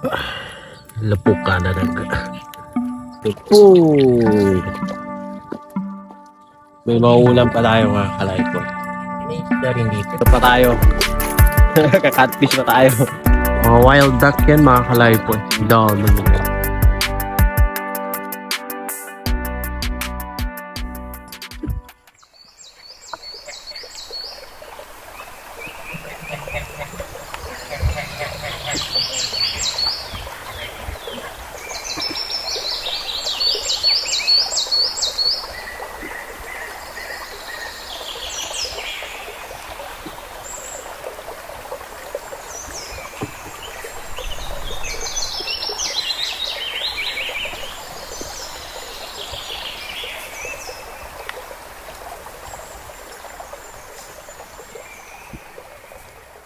Lapok ka na Lapok. May mauulam pa tayo mga kalaypo. May isda rin dito. Ito pa tayo. Kakatfish pa tayo. Mga wild duck yan mga kalaypo. Dami nila.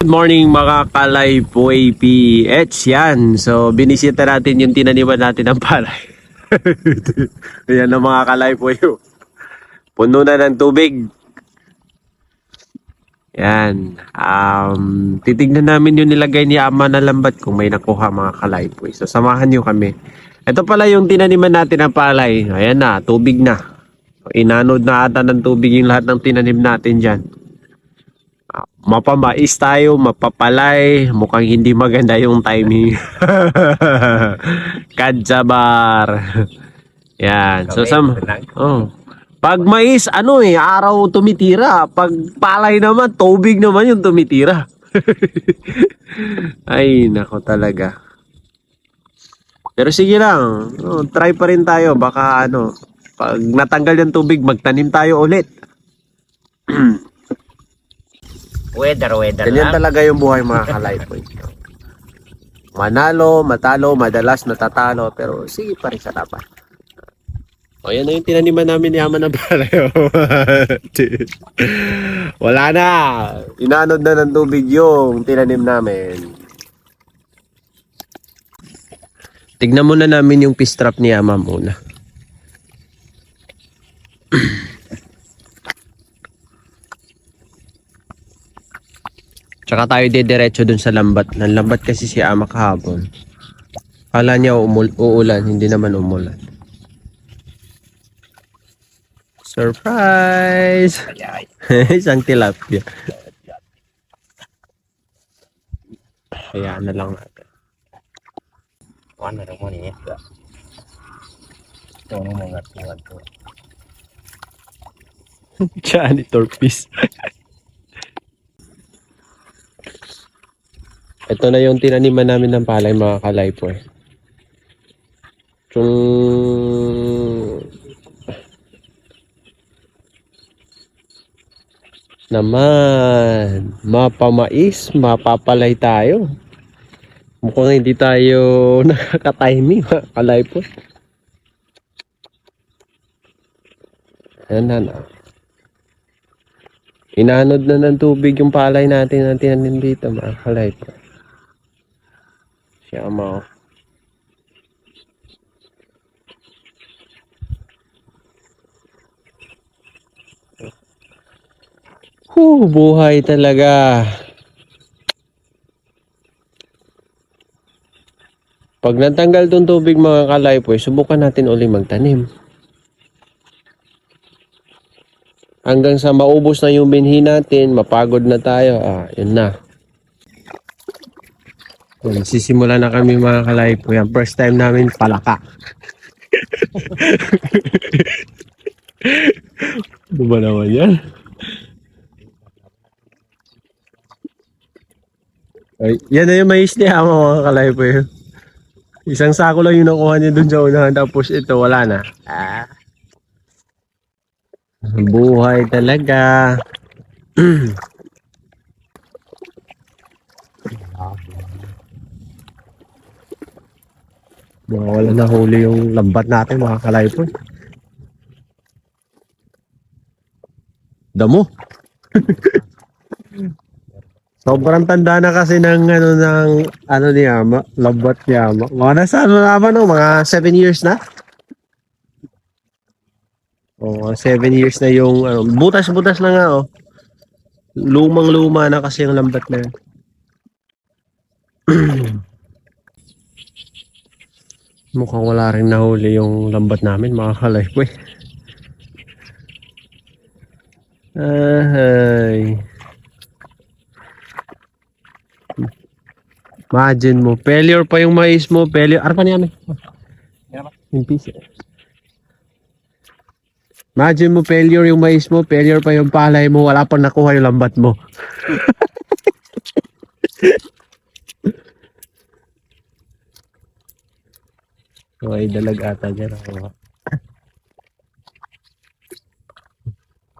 Good morning mga kalaypoy PH yan. So binisita natin yung tinaniman natin ng palay. Ayan na mga kalaypoy. Puno na ng tubig. Yan. Titignan namin yung nilagay ni Ama na lambat kung may nakuha mga kalaypoy. So samahan nyo kami. Ito pala yung tinaniman natin ng palay. Ayan na, tubig na. Inanod na ata ng tubig yung lahat ng tinanim natin dyan. Mapamais tayo, mapapalay, mukhang hindi maganda yung timing. Kadjabar. Yan. So pag mais araw tumitira. Pag palay naman, tubig naman yung tumitira. Ay, nako talaga. Pero sige lang, try pa rin tayo. Baka pag natanggal yung tubig, magtanim tayo ulit. Weather Ganyan lang. talaga yung buhay mga kalaypoy. Manalo, matalo, madalas natatalo, pero sige pa rin sa laban. O yan na yung tinaniman namin ni Ama ng palay. Wala na. Inanod na ng tubig yung tinanim namin. Tignan muna namin yung fish trap ni Ama muna. Tsaka tayo diretso dun sa lambat. Nanlambat kasi si Ama kahapon. Kala niya uulan, hindi naman umulan. Surprise! Isang tilapia. Hayaan na lang natin. Ano naman ini? Ito ang mga tuwan ko. Janitor piece. Ito na yung tinaniman namin ng palay mga kalaypoy. Naman, mapamais, mapapalay tayo. Mukhang hindi tayo nakaka-timing mga kalaypoy. Ayan na. Inanod na ng tubig yung palay natin na tinanim dito mga kalaypoy. Siya mo. Buhay talaga. Pag natanggal tong tubig mga kalaypoy, subukan natin uli magtanim. Hanggang sa maubos na yung binhi natin, mapagod na tayo. Yun na. Sisimula na kami mga kalaypoy. Ang first time namin, palaka. Ano ba naman yan? Ay, yan na yung mais ni Ama mga kalaypoy. Isang sako lang yung nakuha niya dun sa unahan. Tapos ito, wala na. Buhay talaga. Wala na huli yung lambat natin mga kalaypoy. Damo. Sobrang tanda na kasi ng ni Ama, lambat ni Ama. Mga nasa naman mga 7 years na. Oh, 7 years na yung butas-butas na nga Lumang-luma na kasi yung lambat na yun. Mukhang wala rin nahuli yung lambat namin mga kalaypoy. Ay. Imagine mo, failure pa yung mais mo, failure. Ano pa niya? Yung piece. Imagine mo, failure yung mais mo, failure pa yung palay mo, wala pang nakuha yung lambat mo. Okay, dalag ata dyan.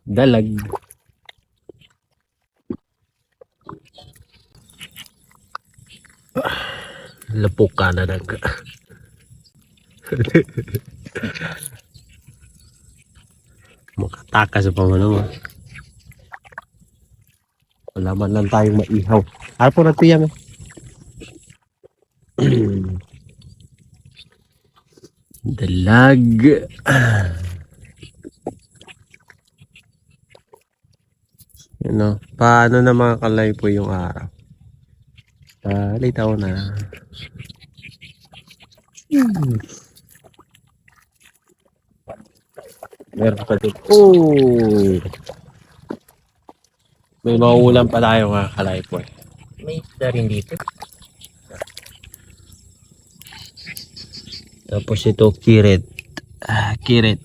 Dalag. Lapok ka na nag. Makatakas pa mo naman. Wala man lang tayong maihaw. Ano po natin yan? Dalag. You know, paano na mga kalay po yung araw? Litaw na. Meron pa dito. Oh! May mauulam pa tayo mga kalay po. May isda rin dito. Tapos ito, kiret. Kiret.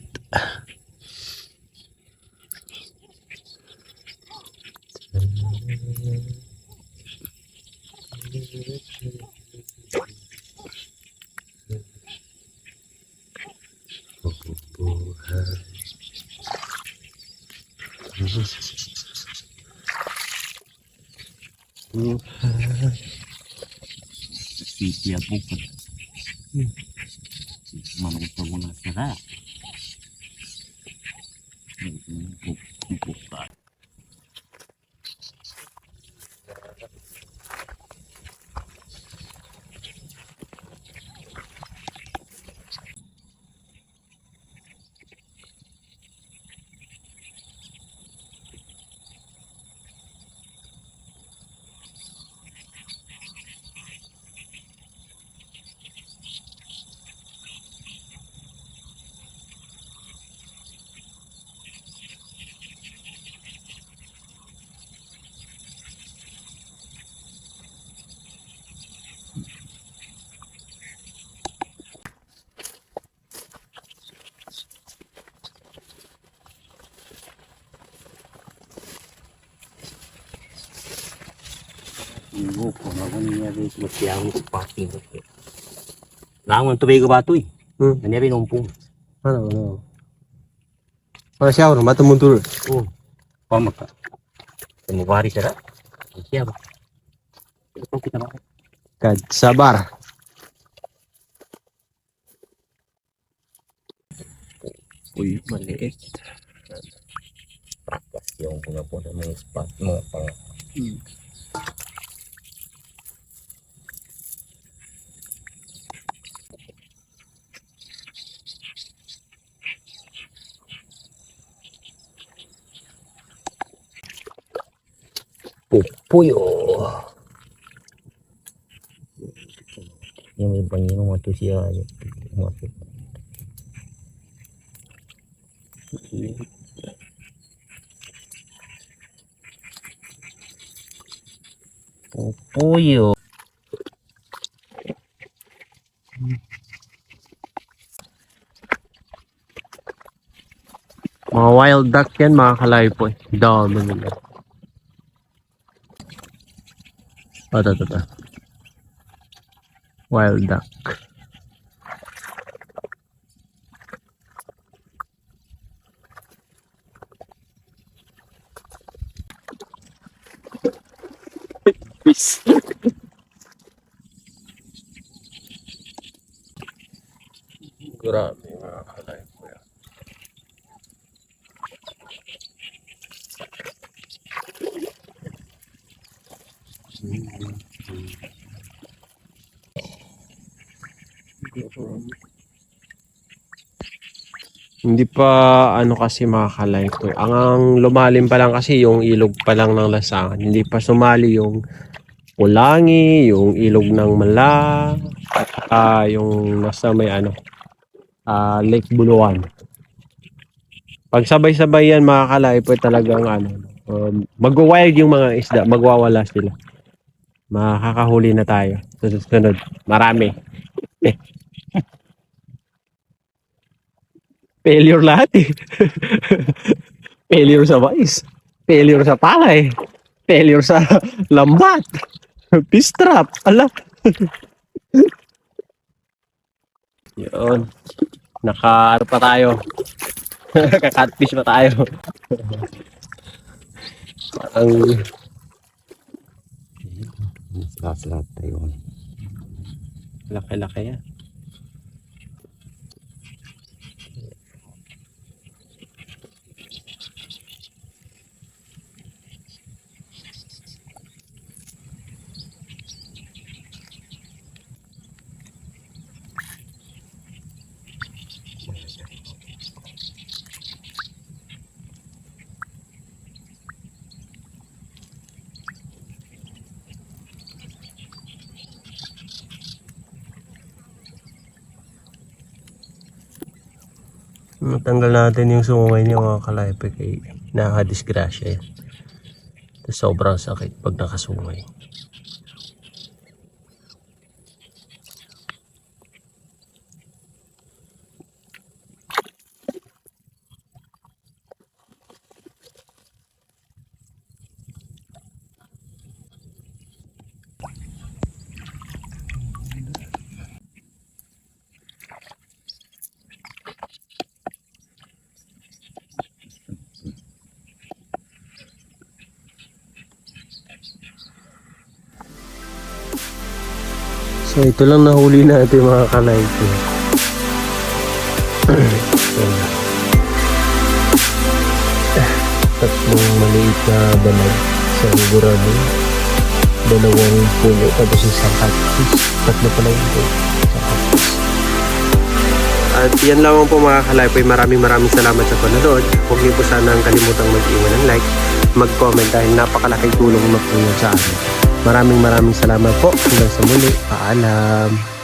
Sisi ako pa. Manuto mo na sila. Ibu ko na ko niya dito masyang pati ko. Langon tubig ko ba to eh? Nangyari numpong. Ano? Para siya ako, mata mundur. Oh. Pamak ka. Tumubari sila. Siya ba? Ito kita ba? Kad sabar. Uy, maliit. Pakas yung kuna po ng mga spot, mga pang... Pupuyo. Yung may bangin mo to siya. Pupuyo. Mga wild duck yan mga kalay po. Dami nila. Ito. Wild duck. Fish. Grabe mga kalay po yan. Hindi pa ano kasi mga kalay ko. Ang lumalim pa lang kasi yung ilog pa lang ng Lasangan. Hindi pa sumali yung Pulangi, yung ilog ng Mala, yung nasa may Lake Buluan. Pag sabay-sabay yan mga kalaypoy, talagang magwa-wild yung mga isda, magwawala sila. Makakahuli na tayo sa susunod. Marami. Failure lahat eh. Failure sa mais. Failure sa palay. Failure sa lambat. Fish trap. Ala. Yun. Naka pa tayo. Kakatfish pa tayo. Ang Salat tayo. laki-laki yan. Matanggal natin yung sungay niya mga kalaypoy kay nakadisgrasya yan. Sobrang sakit pag nakasungay. So ito lang nahuli natin mga kalaypoy. Tatlong maliit na balag sa gurado, 2 pulo, tapos isang catfish. Tatlo pala ito. At yan lamang po mga kalaypoy. Maraming salamat sa panonood. Huwag niyo po sanang kalimutang mag-iwan ng like, mag-comment dahil napakalaking tulong na po yun sa amin. Maraming salamat po. Hanggang sa muli. Paalam.